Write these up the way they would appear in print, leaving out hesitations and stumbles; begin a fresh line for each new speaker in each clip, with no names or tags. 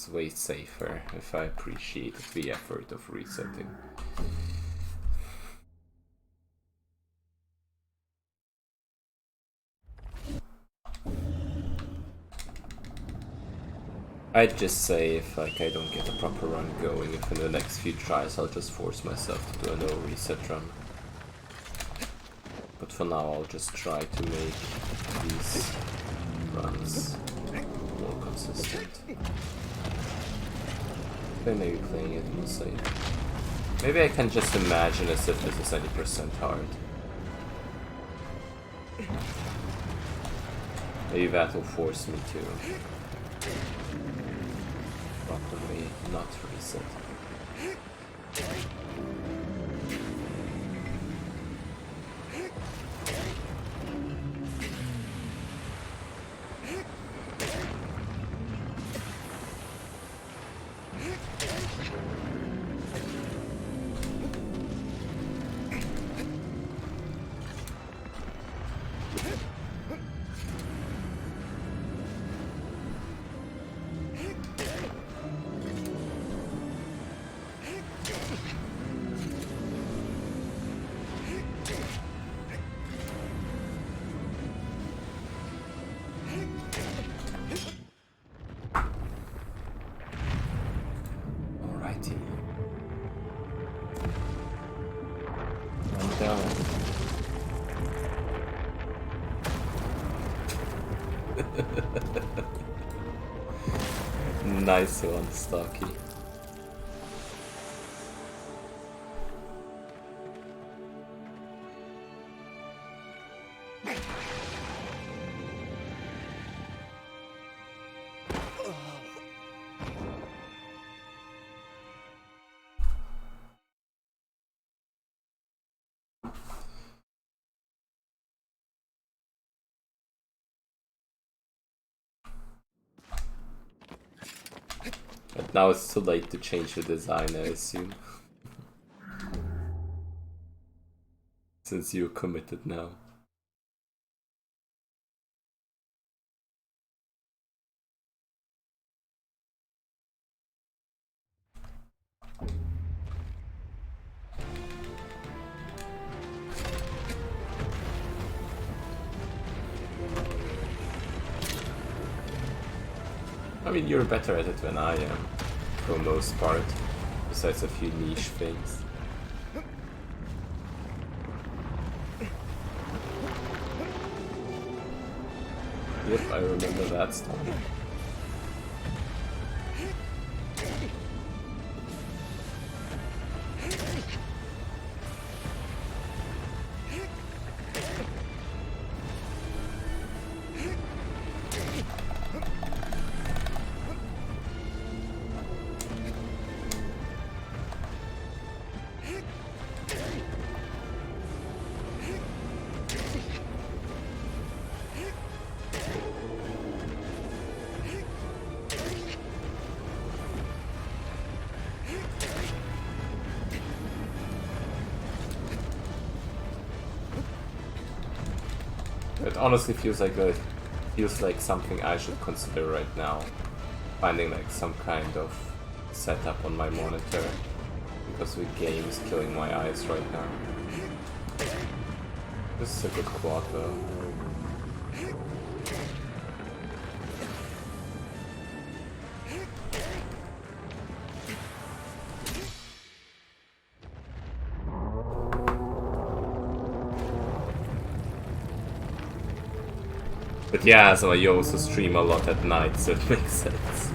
it's way safer if I appreciate the effort of resetting. I'd just say if like I don't get a proper run going, if in the next few tries I'll just force myself to do a no reset run. But for now I'll just try to make these runs more consistent. Maybe playing it more safe. Maybe I can just imagine as if this is any percent hard. Maybe that will force me to properly not reset. Nice one, Stocky. But now it's too late to change the design, I assume. Since you're committed now. I mean, you're better at it than I am, for the most part, besides a few niche things. Yep, I remember that stuff. It honestly feels like something I should consider right now. Finding like some kind of setup on my monitor, because the game is killing my eyes right now. This is a good quad though. But yeah, so I also stream a lot at night, so it makes sense.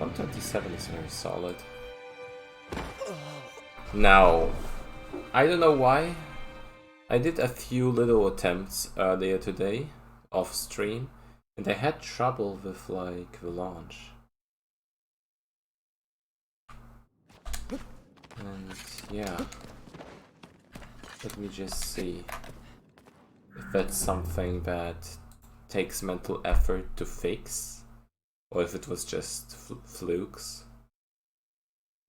$127 is very solid. Now, I don't know why. I did a few little attempts earlier today off stream, and I had trouble with like the launch. And yeah, let me just see if that's something that takes mental effort to fix, or if it was just flukes,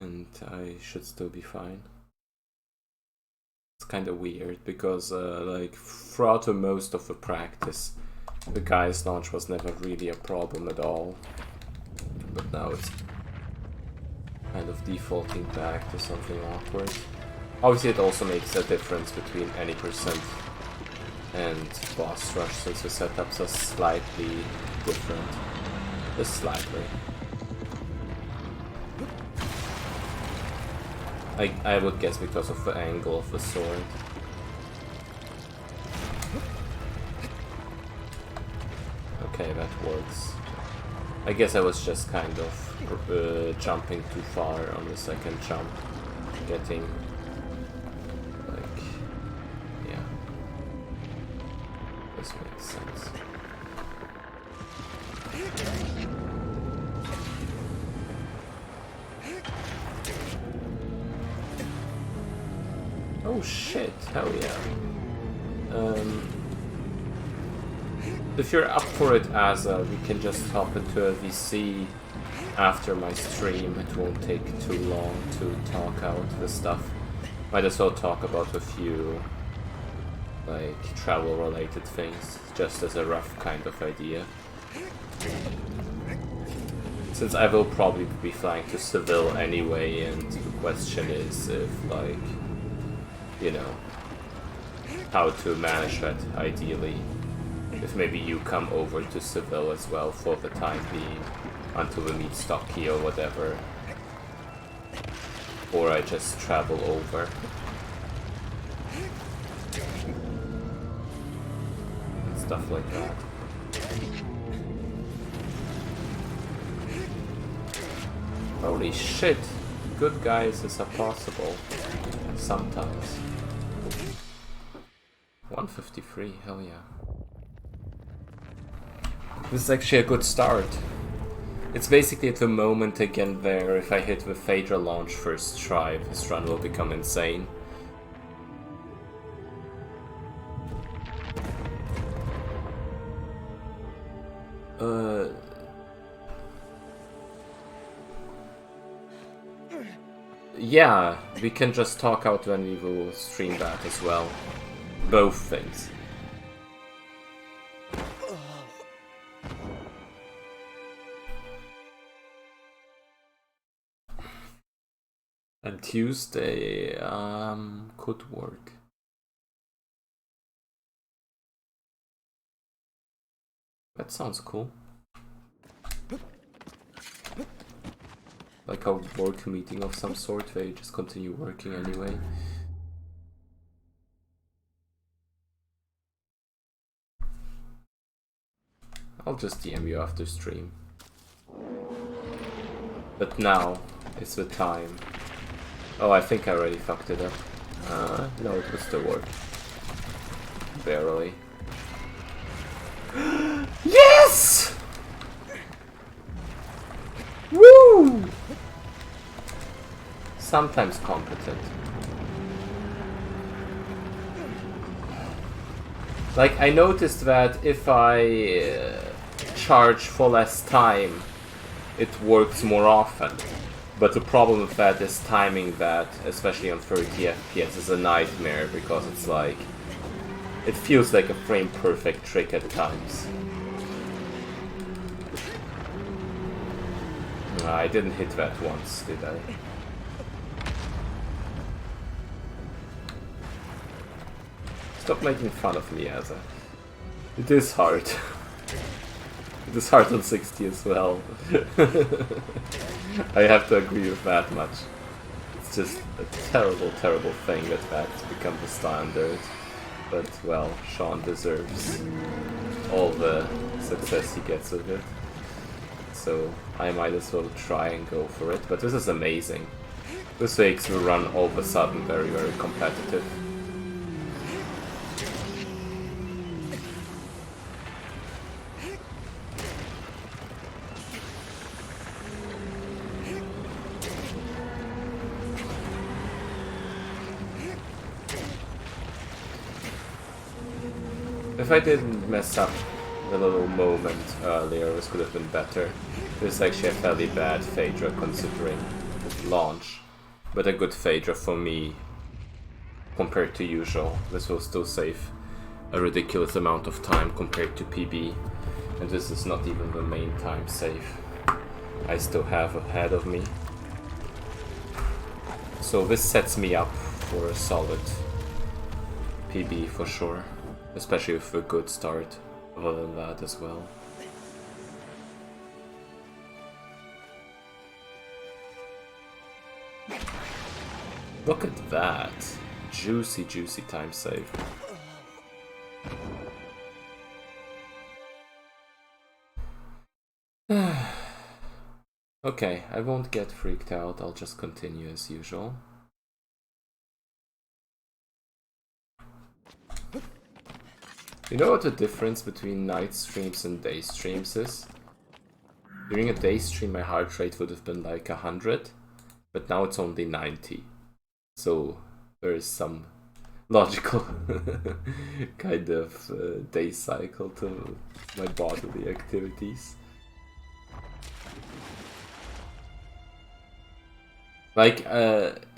and I should still be fine. It's kind of weird because like throughout most of the practice, the guy's launch was never really a problem at all, but now it's kind of defaulting back to something awkward. Obviously it also makes a difference between any percent and boss rush, since the setups are slightly different. Just slightly. I would guess because of the angle of the sword. Okay, that works. I guess I was just kind of jumping too far on the second jump. Getting... like... yeah. This makes sense. Oh shit, hell yeah. If you're up for it, Asa, we can just hop into a VC after my stream. It won't take too long to talk out the stuff. Might as well talk about a few, like, travel-related things, just as a rough kind of idea. Since I will probably be flying to Seville anyway, and the question is if, like, you know, how to manage that ideally. If maybe you come over to Seville as well for the time being, until we meet Stocky or whatever. Or I just travel over. And stuff like that. Holy shit! Good guys is possible. Sometimes. 153, hell yeah. This is actually a good start. It's basically at the moment again there, if I hit the Phaedra launch first try, this run will become insane. Yeah, we can just talk out when we will stream that as well. Both things. And Tuesday, could work. That sounds cool. Like a work meeting of some sort where you just continue working anyway. I'll just DM you after stream. But now is the time. Oh, I think I already fucked it up. No, it will still work. Barely. Yes! Woo! Sometimes competent. Like, I noticed that if I charge for less time, it works more often. But the problem with that is timing that, especially on 30 FPS, is a nightmare because it's like... it feels like a frame-perfect trick at times. I didn't hit that once, did I? Stop making fun of me, Asa. It is hard. It is hard on 60 as well. I have to agree with that much. It's just a terrible, terrible thing that that's become the standard. But, well, Sean deserves all the success he gets with it. So I might as well try and go for it. But this is amazing. This makes the run all of a sudden very, very competitive. If I didn't mess up the little moment earlier, this could have been better. This is actually a fairly bad Phaedra considering the launch, but a good Phaedra for me compared to usual. This will still save a ridiculous amount of time compared to PB, and this is not even the main time save I still have ahead of me. So this sets me up for a solid PB for sure, especially with a good start other than that as well. Look at that. Juicy, juicy time save. Okay, I won't get freaked out, I'll just continue as usual. You know what the difference between night streams and day streams is? During a day stream my heart rate would have been like 100, but now it's only 90. So there is some logical kind of day cycle to my bodily activities. Like,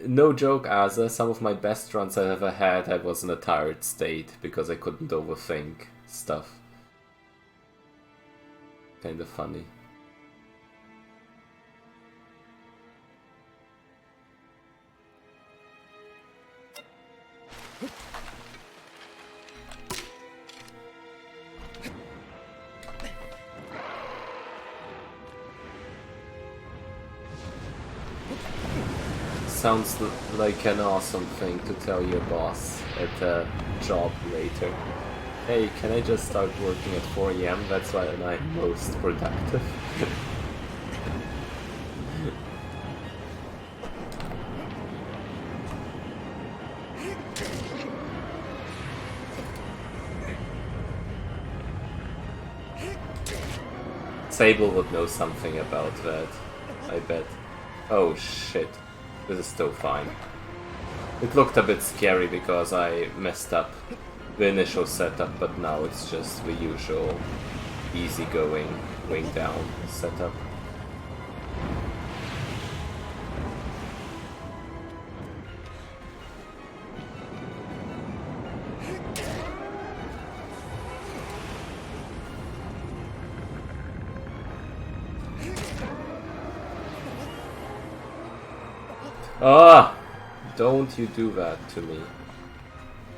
no joke, Asa, some of my best runs I've ever had, I was in a tired state because I couldn't overthink stuff. Kinda funny. Sounds like an awesome thing to tell your boss at a job later. Hey, can I just start working at 4 AM? That's when I'm most productive. Sable would know something about that, I bet. Oh shit. This is still fine. It looked a bit scary because I messed up the initial setup, but now it's just the usual easygoing wing down setup. Ah! Don't you do that to me,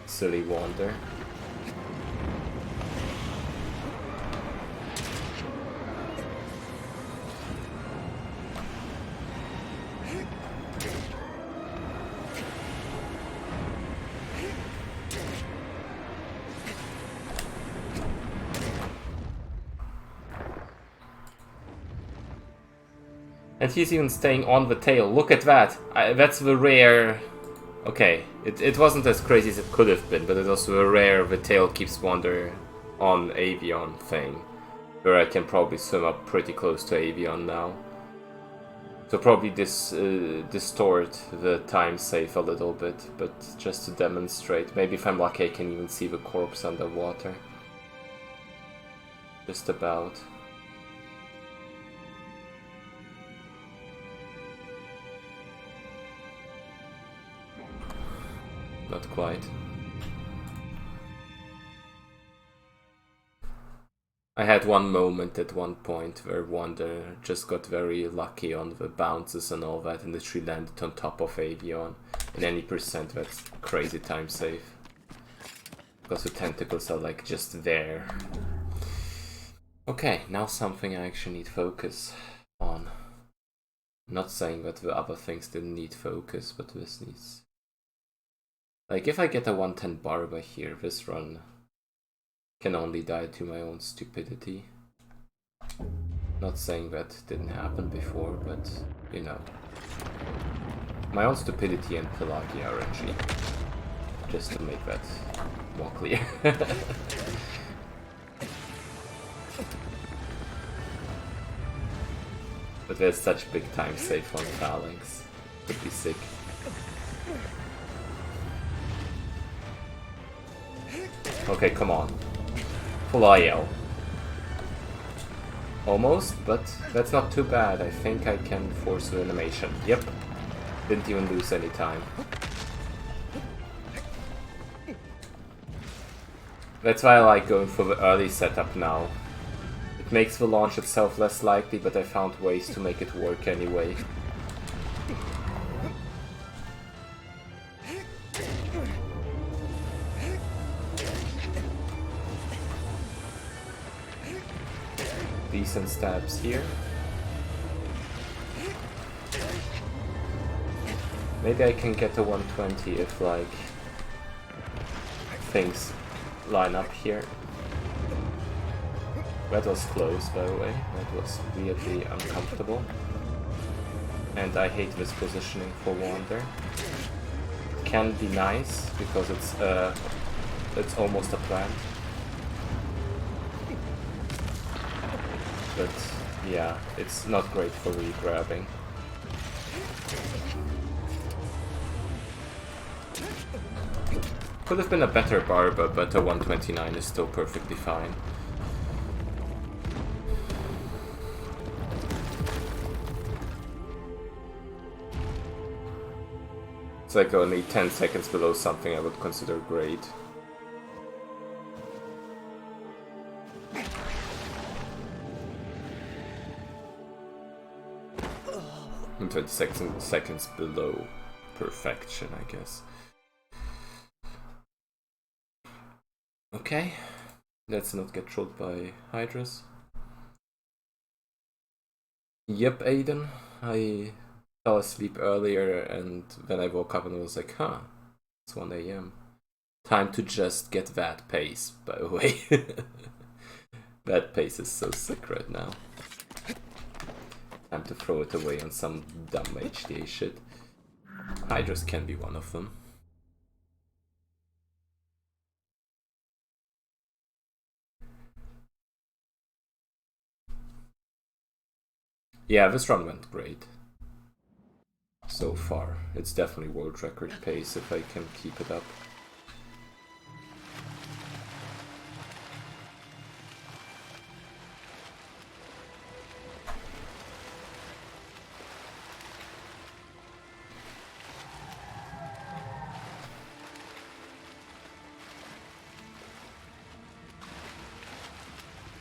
silly wander. And he's even staying on the tail. Look at that. That's the rare... Okay, it wasn't as crazy as it could have been, but it's also a rare the tail keeps wander on Avion thing. Where I can probably swim up pretty close to Avion now. So probably distort the time save a little bit, but just to demonstrate. Maybe if I'm lucky I can even see the corpse underwater. Just about. Not quite. I had one moment at one point where Wander just got very lucky on the bounces and all that, and literally landed on top of Avion. In any percent, that's crazy time save. Because the tentacles are like just there. Okay, now something I actually need focus on. I'm not saying that the other things didn't need focus, but this needs... Like, if I get a 110 Barba here, this run can only die to my own stupidity. Not saying that didn't happen before, but, you know. My own stupidity and Pelagia RNG. Just to make that more clear. But there's such big time save on Phalanx. Could be sick. Okay, come on. Full IL. Almost, but that's not too bad. I think I can force the animation. Yep. Didn't even lose any time. That's why I like going for the early setup now. It makes the launch itself less likely, but I found ways to make it work anyway. Decent stabs here. Maybe I can get a 120 if, like, things line up here. That was close, by the way. That was weirdly uncomfortable. And I hate this positioning for Wander. It can be nice, because it's almost a plant. But yeah, it's not great for re-grabbing. Could have been a better barber, but a 129 is still perfectly fine. It's like only 10 seconds below something I would consider great. And 20 seconds below perfection, I guess. Okay, let's not get trolled by Hydras. Yep, Aiden, I fell asleep earlier and then I woke up and was like, huh, it's 1 AM. Time to just get that pace, by the way. That pace is so sick right now. Time to throw it away on some dumb HTA shit. Hydras can be one of them. Yeah, this run went great. So far. It's definitely world record pace if I can keep it up.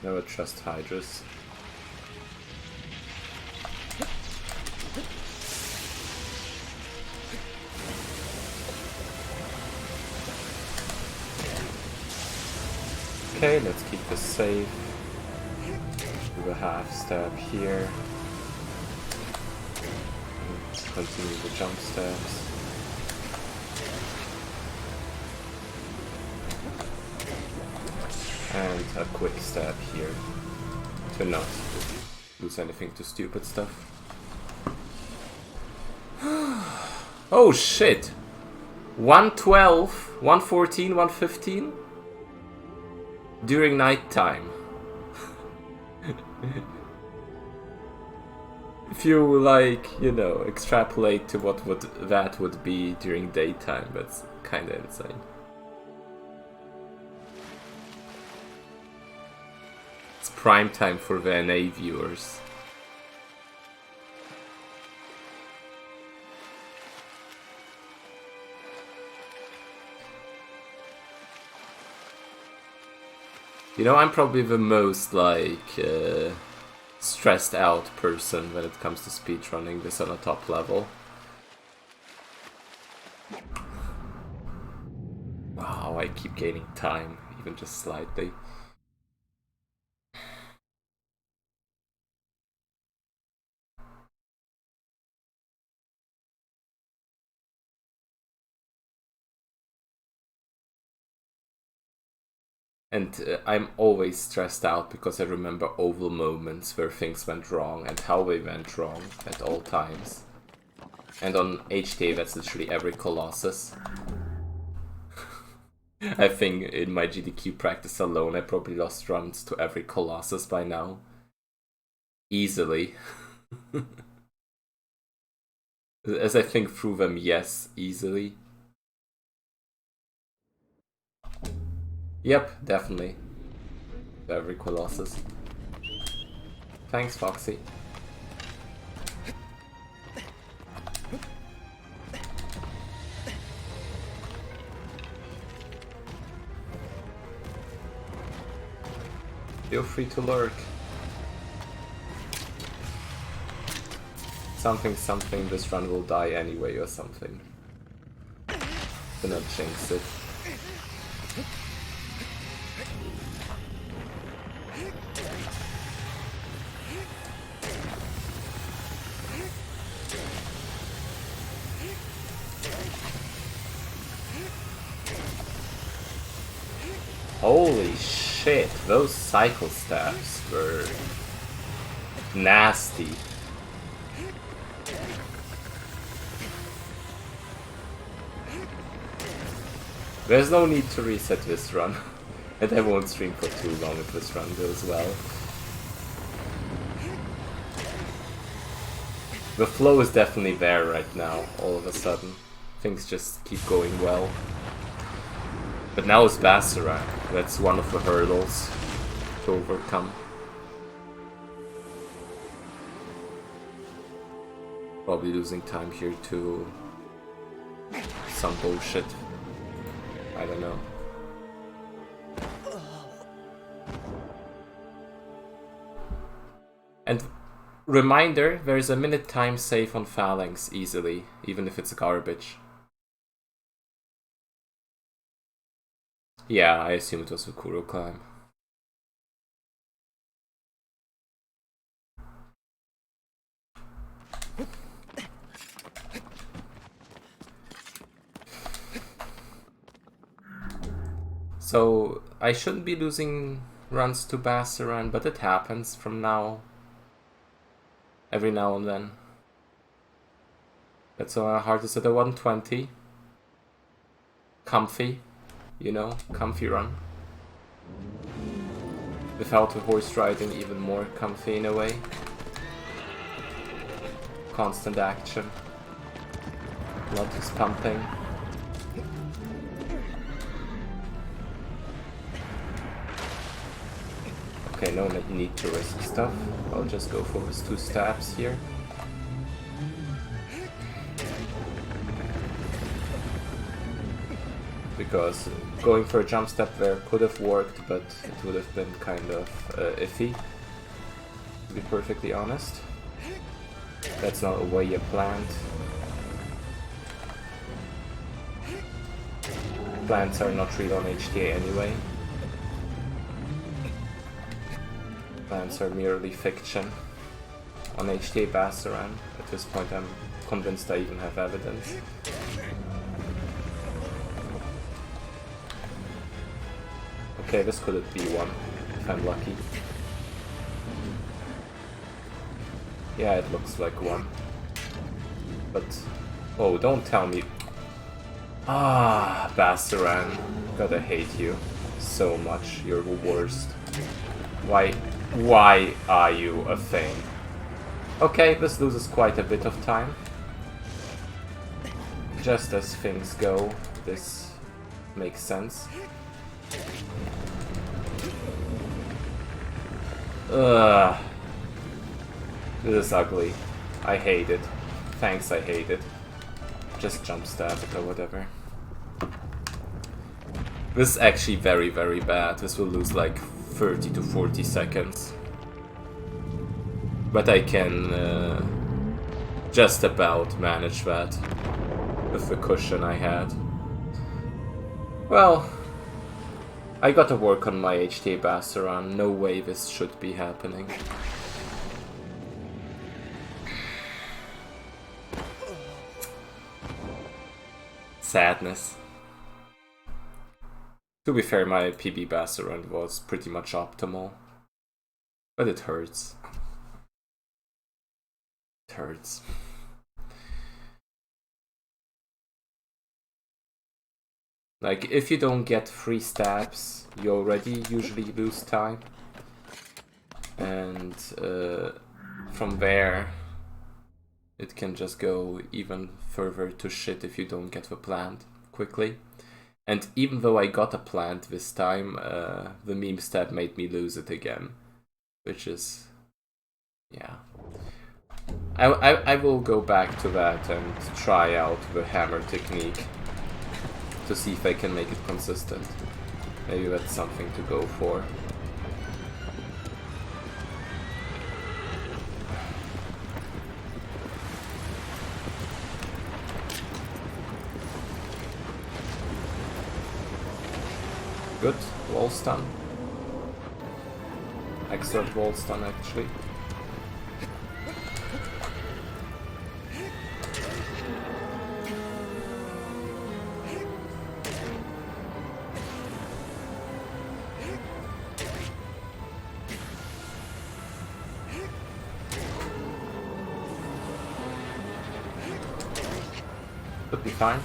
Never trust Hydras. Okay, let's keep this safe. Do a half stab here. And continue the jump stabs. And a quick stab here to not lose anything to stupid stuff. Oh shit! 112, 114, 115? During night time. If you, like, you know, extrapolate to what that would be during daytime, that's kinda insane. It's prime time for VNA viewers. You know, I'm probably the most, like, stressed out person when it comes to speedrunning this on a top level. Wow, I keep gaining time, even just slightly. And I'm always stressed out because I remember oval moments where things went wrong and how they went wrong at all times. And on HTA, that's literally every Colossus. I think in my GDQ practice alone, I probably lost runs to every Colossus by now. Easily. As I think through them, yes, easily. Yep, definitely. Every Colossus. Thanks, Foxy. Feel free to lurk. Something, this run will die anyway or something. Do not jinx it. Holy shit, those cycle stabs were nasty. There's no need to reset this run, and I won't stream for too long if this run goes well. The flow is definitely there right now, all of a sudden. Things just keep going well. But now it's Basaran. That's one of the hurdles to overcome. Probably losing time here to some bullshit. I don't know. And reminder, there's a minute time save on Phalanx easily, even if it's garbage. Yeah, I assume it was a Kuro climb. So, I shouldn't be losing runs to Basaran, but it happens from now. Every now and then. That's how hard is it? A 120. Comfy. You know, comfy run. Without the horse riding, even more comfy in a way. Constant action. Blood is pumping. Okay, no need to risk stuff. I'll just go for these 2 stabs here. Because going for a jump step there could have worked, but it would have been kind of iffy, to be perfectly honest. That's not a way you planned. Plants are not real on HTA anyway. Plants are merely fiction. On HTA Basaran, at this point I'm convinced I even have evidence. Okay, this could be one, if I'm lucky. Yeah, it looks like one. But, oh, don't tell me. Ah, Basaran. Gotta hate you so much. You're the worst. Why are you a thing? Okay, this loses quite a bit of time. Just as things go, this makes sense. Ugh. This is ugly. I hate it. Thanks, I hate it. Just jump stab it or whatever. This is actually very, very bad. This will lose like 30 to 40 seconds. But I can just about manage that with the cushion I had. Well, I gotta work on my HTA Basaran. No way this should be happening. Sadness. To be fair, my PB Basaran was pretty much optimal. But it hurts. It hurts. Like, if you don't get 3 stabs, you already usually lose time. And from there, it can just go even further to shit if you don't get the plant quickly. And even though I got a plant this time, the meme stab made me lose it again. Which is Yeah. I will go back to that and try out the hammer technique to see if I can make it consistent. Maybe that's something to go for. Good, wall stun. Excellent wall stun actually. Should be fine.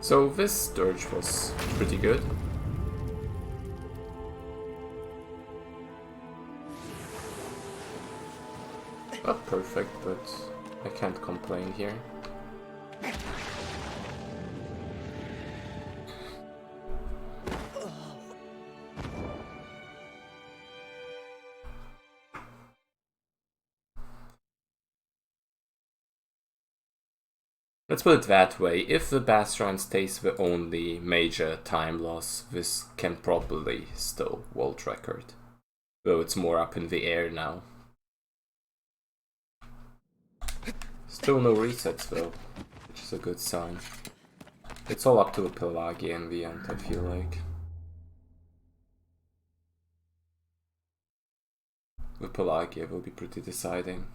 So this dirge was pretty good. Not perfect, but I can't complain here. Let's put it that way, if the Basaran stays the only major time loss, this can probably still world record. Though it's more up in the air now. Still no resets though, which is a good sign. It's all up to the Pelagia in the end, I feel like. The Pelagia will be pretty deciding.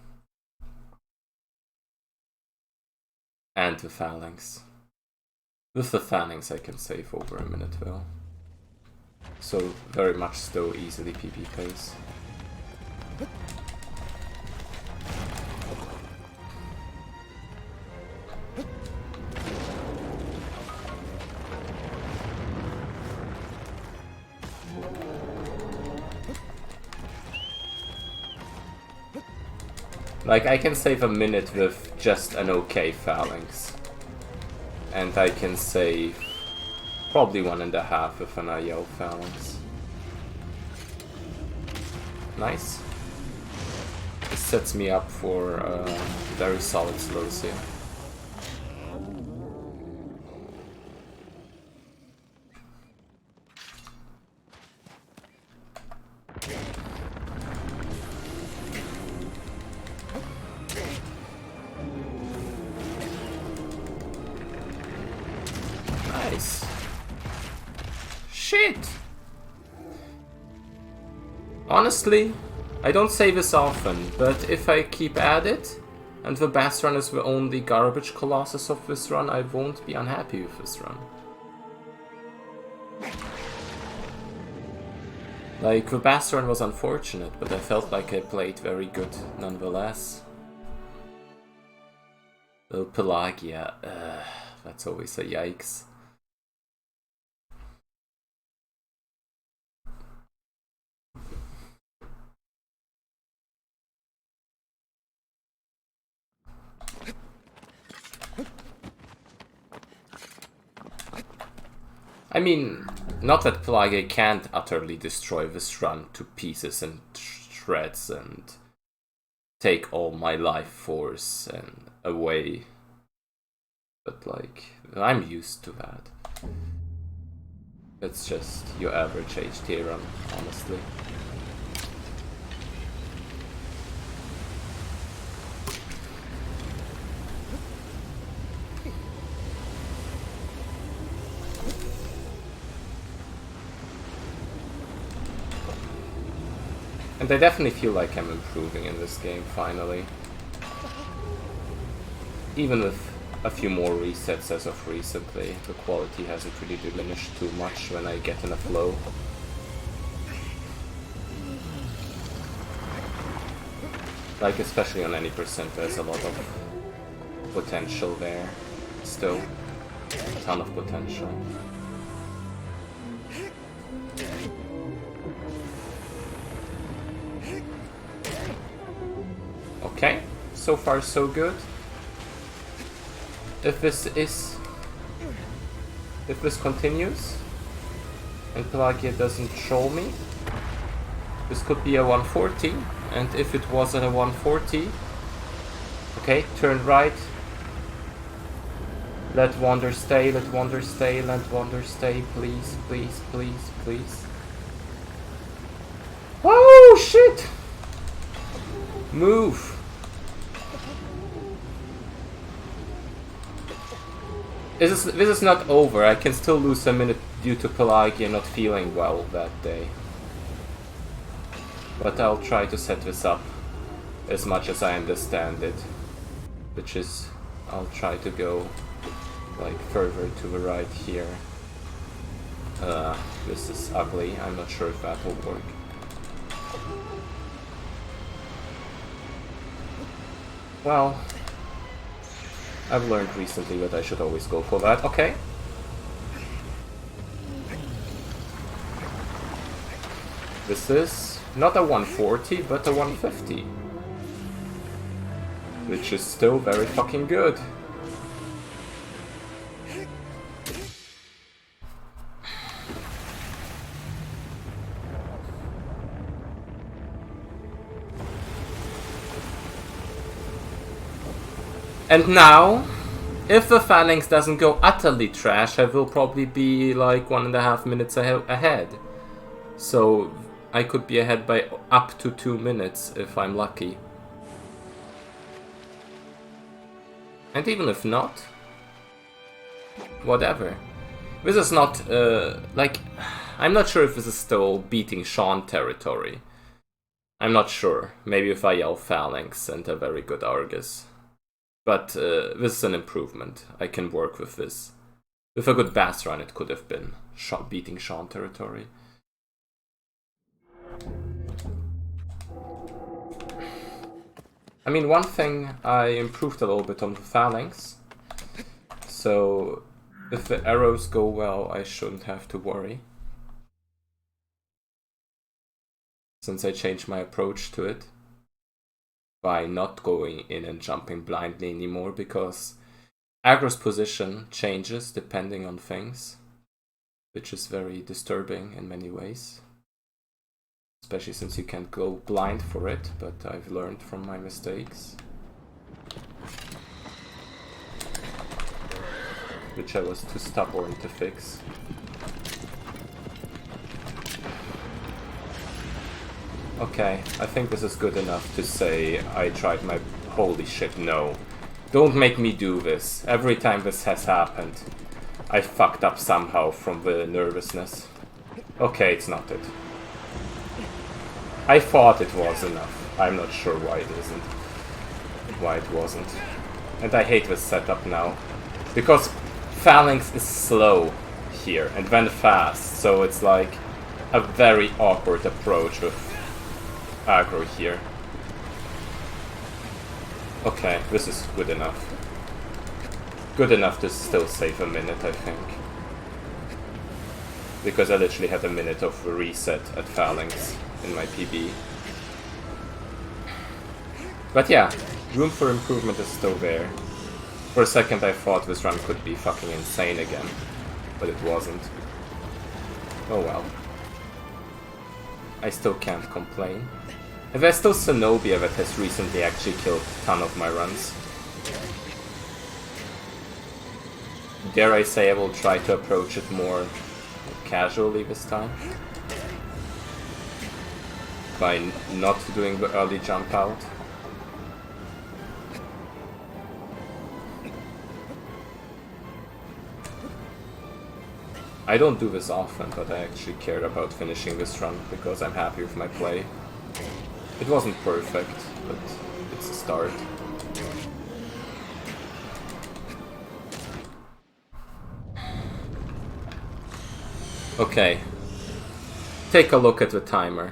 And the Phalanx. With the Phalanx I can save over a minute though. So very much still easily PP pace. Like, I can save a minute with just an okay Phalanx. And I can save probably 1.5 with an IO Phalanx. Nice. This sets me up for very solid slows here. Nice. Shit! Honestly, I don't say this often, but if I keep at it, and the Basaran is the only garbage Colossus of this run, I won't be unhappy with this run. Like, the Basaran was unfortunate, but I felt like I played very good nonetheless. The Pelagia, that's always a yikes. I mean, not that Pelagia can't utterly destroy this run to pieces and shreds and take all my life force and away. But like, I'm used to that. It's just your average HTA run, honestly. And I definitely feel like I'm improving in this game, finally. Even with a few more resets as of recently, the quality hasn't really diminished too much when I get in a flow. Like, especially on any percent, there's a lot of potential there. Still, a ton of potential. Okay, so far so good. If this continues and Pelagia doesn't troll me, this could be a 140, and if it wasn't a 140, okay, turn right, let Wander stay, let Wander stay, let Wander stay, please, please, please, please. Oh shit! Move! This is not over. I can still lose a minute due to Pelagia not feeling well that day. But I'll try to set this up as much as I understand it. Which is, I'll try to go like further to the right here. This is ugly. I'm not sure if that will work. Well, I've learned recently that I should always go for that. Okay. This is not a 140, but a 150. Which is still very fucking good. And now, if the phalanx doesn't go utterly trash, I will probably be like 1.5 minutes ahead. So I could be ahead by up to 2 minutes if I'm lucky. And even if not, whatever. This is not, like, I'm not sure if this is still beating Sean territory. I'm not sure. Maybe if I yell phalanx and a very good Argus. But this is an improvement. I can work with this. With a good Basaran, it could have been beating Sean territory. I mean, one thing, I improved a little bit on the phalanx. So, if the arrows go well, I shouldn't have to worry. Since I changed my approach to it. By not going in and jumping blindly anymore, because aggro's position changes depending on things, which is very disturbing in many ways. Especially since you can't go blind for it, but I've learned from my mistakes. Which I was too stubborn to fix. Okay, I think this is good enough to say I tried my... Holy shit, no. Don't make me do this. Every time this has happened, I fucked up somehow from the nervousness. Okay, it's not it. I thought it was enough. I'm not sure why it isn't. Why it wasn't. And I hate this setup now. Because phalanx is slow here, and then fast, so it's like a very awkward approach with aggro here. Okay, this is good enough. Good enough to still save a minute, I think. Because I literally had a minute of reset at phalanx in my PB. But yeah, room for improvement is still there. For a second I thought this run could be fucking insane again, but it wasn't. Oh well. I still can't complain. And there's still Cenobia that has recently actually killed a ton of my runs. Dare I say I will try to approach it more casually this time? By not doing the early jump out. I don't do this often, but I actually cared about finishing this run because I'm happy with my play. It wasn't perfect, but it's a start. Okay. Take a look at the timer.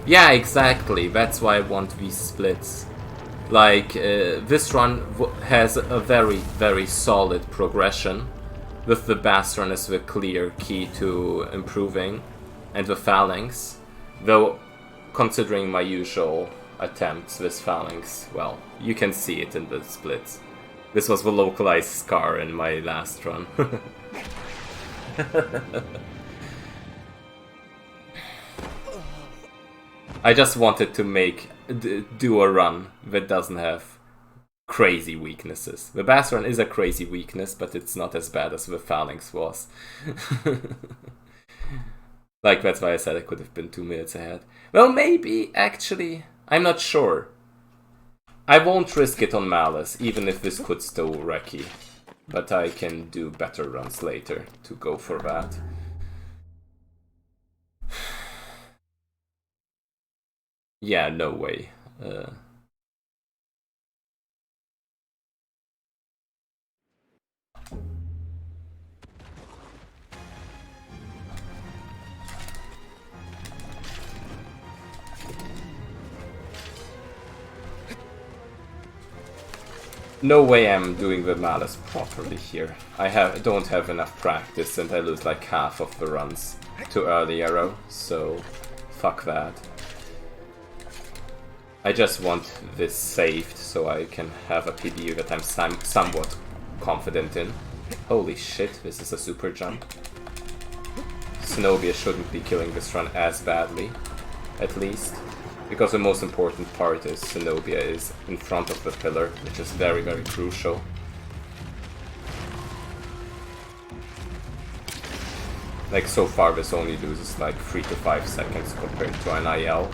Yeah, exactly. That's why I want these splits. Like, this run has a very, very solid progression, with the Basaran as the clear key to improving, and the Phalanx. Though, considering my usual attempts, this Phalanx, well, you can see it in the splits. This was the localized scar in my last run. I just wanted to do a run that doesn't have crazy weaknesses. The Basaran is a crazy weakness, but it's not as bad as the Phalanx was. Like, that's why I said I could have been 2 minutes ahead. Well, maybe, actually, I'm not sure. I won't risk it on Malice, even if this could still wrecky. But I can do better runs later to go for that. Yeah, no way. No way I'm doing the Malice properly here. I don't have enough practice and I lose like half of the runs to early arrow, so fuck that. I just want this saved so I can have a PB that I'm somewhat confident in. Holy shit, this is a super jump. Cenobia shouldn't be killing this run as badly, at least. Because the most important part is Cenobia is in front of the pillar, which is very, very crucial. Like, so far this only loses like 3 to 5 seconds compared to an IL.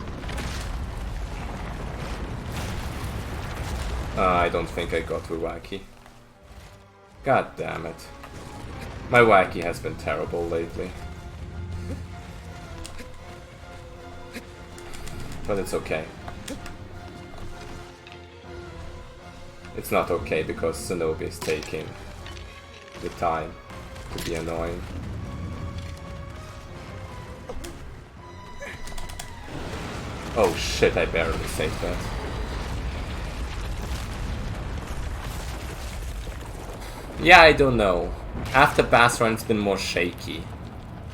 I don't think I got the wacky. God damn it. My wacky has been terrible lately. But it's okay. It's not okay because Cenobia is taking the time to be annoying. Oh shit, I barely saved that. Yeah, I don't know. After Basaran it's been more shaky.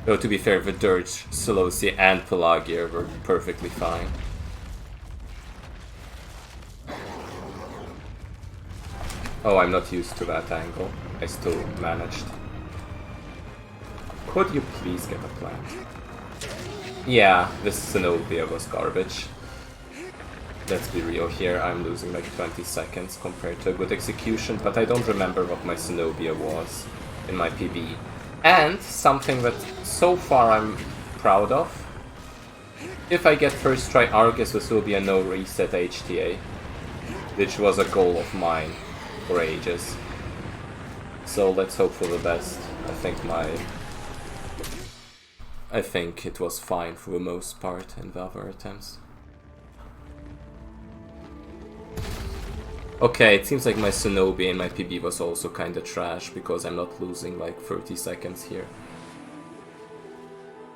Though to be fair, the Dirge, Solosi and Pelagia were perfectly fine. Oh, I'm not used to that angle. I still managed. Could you please get a plant? Yeah, this Cenobia was garbage. Let's be real here, I'm losing like 20 seconds compared to a good execution, but I don't remember what my Cenobia was in my PB. And something that so far I'm proud of. If I get first try Argus, this will be a no reset HTA, which was a goal of mine for ages. So let's hope for the best. I think it was fine for the most part in the other attempts. Okay, it seems like my Cenobia and my PB was also kinda trash because I'm not losing like 30 seconds here.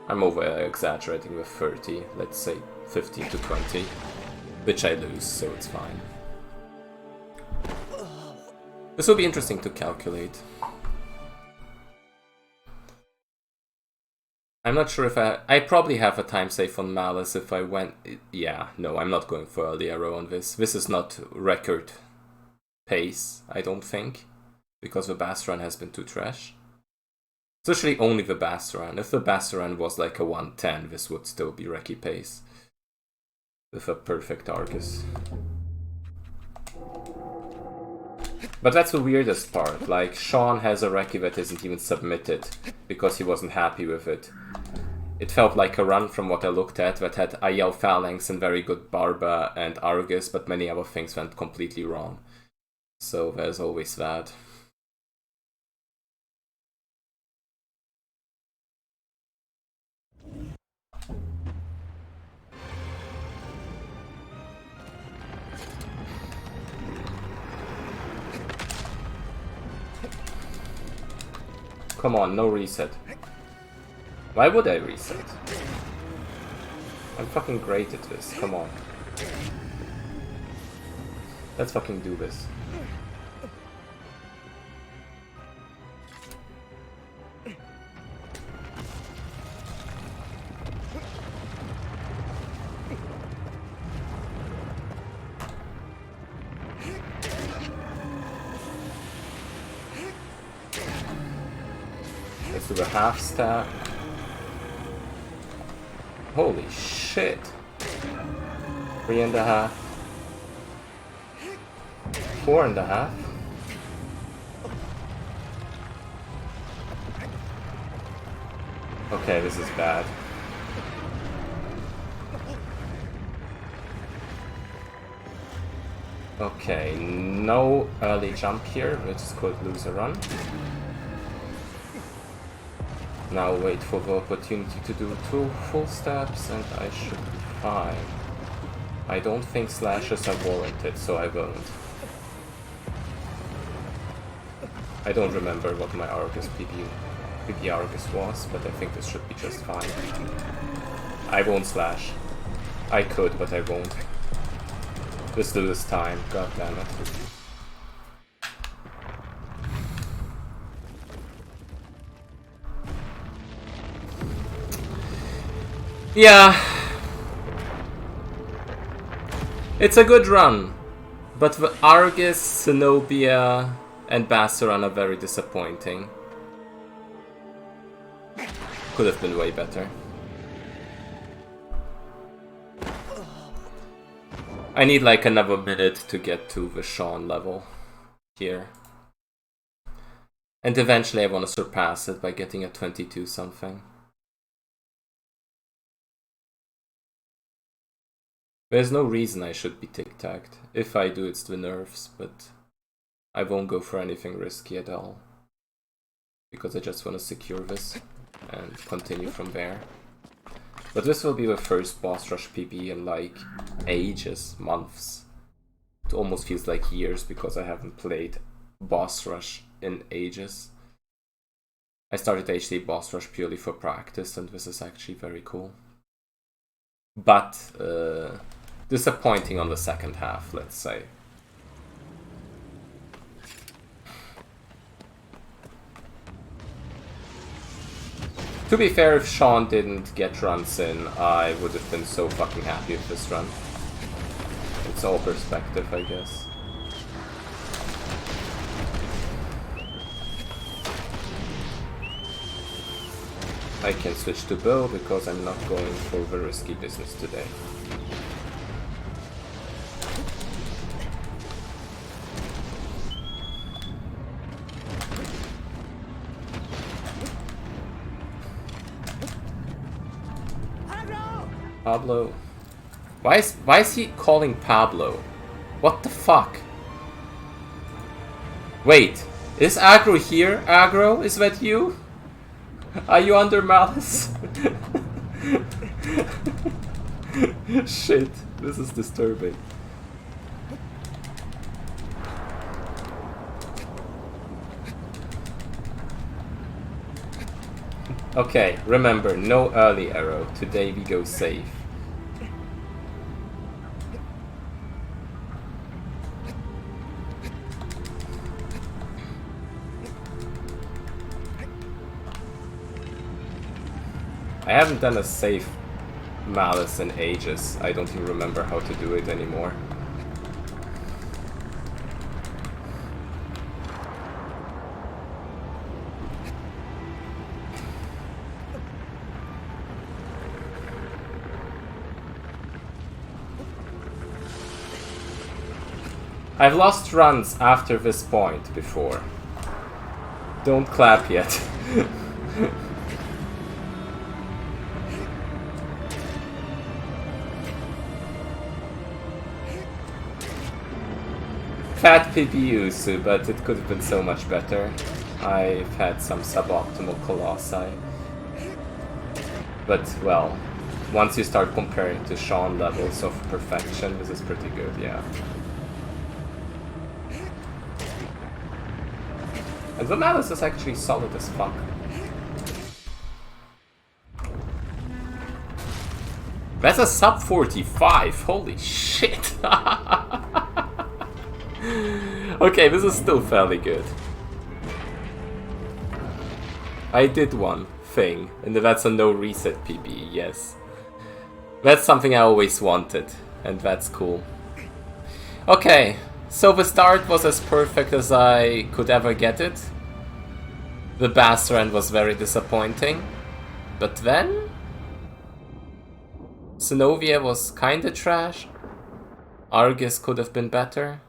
I'm over-exaggerating with 30, let's say 15 to 20, which I lose, so it's fine. This will be interesting to calculate. I'm not sure if I probably have a time save on Malice if I went... Yeah, no, I'm not going for early arrow on this. This is not record pace, I don't think, because the Basaran has been too trash. Especially only the Basaran. If the Basaran was like a 110, this would still be Reki pace. With a perfect Argus. But that's the weirdest part, like, Sean has a Reki that isn't even submitted, because he wasn't happy with it. It felt like a run from what I looked at that had IL Phalanx and very good Barba and Argus, but many other things went completely wrong. So there's always that. Come on, no reset. Why would I reset? I'm fucking great at this, come on. Let's fucking do this. Let's do a half stack. Holy shit. 3.5. 4.5. Okay, this is bad. Okay, no early jump here, which is called lose a run. Now wait for the opportunity to do 2 full steps and I should be fine. I don't think slashes are warranted, so I won't. I don't remember what my Argus PP Argus was, but I think this should be just fine. I won't slash. I could, but I won't. Just do this time, god damn it. Yeah. It's a good run, but the Argus, Cenobia, and Basaran are very disappointing. Could have been way better. I need like another minute to get to the Sean level here. And eventually I want to surpass it by getting a 22 something. There's no reason I should be tic-tacked. If I do, it's the nerfs, but I won't go for anything risky at all. Because I just want to secure this and continue from there. But this will be the first boss rush PB in like ages, months. It almost feels like years because I haven't played boss rush in ages. I started HTA boss rush purely for practice and this is actually very cool. But disappointing on the second half, let's say. To be fair, if Sean didn't get runs in, I would have been so fucking happy with this run. It's all perspective, I guess. I can switch to bow because I'm not going for the risky business today. Pablo. Why is he calling Pablo? What the fuck? Wait, is Aggro here? Aggro, is that you? Are you under malice? Shit, this is disturbing. Okay, remember, no early arrow. Today we go safe. I haven't done a safe malice in ages. I don't even remember how to do it anymore. I've lost runs after this point before. Don't clap yet. Fat PPUs, but it could have been so much better. I've had some suboptimal Colossi. But, well, once you start comparing to Sean levels of perfection, this is pretty good, yeah. And the malice is actually solid as fuck. That's a sub 45. Holy shit. Okay, this is still fairly good. I did one thing, and that's a no reset PB, yes. That's something I always wanted, and that's cool. Okay, so the start was as perfect as I could ever get it. The Basaran was very disappointing, but then Cenobia was kinda trash. Argus could have been better.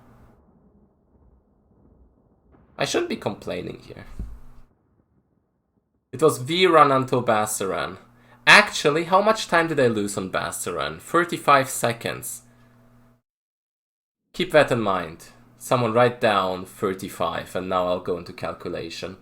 I shouldn't be complaining here. It was V-run until Basaran. Actually, how much time did I lose on Basaran? 35 seconds. Keep that in mind. Someone write down 35 and now I'll go into calculation.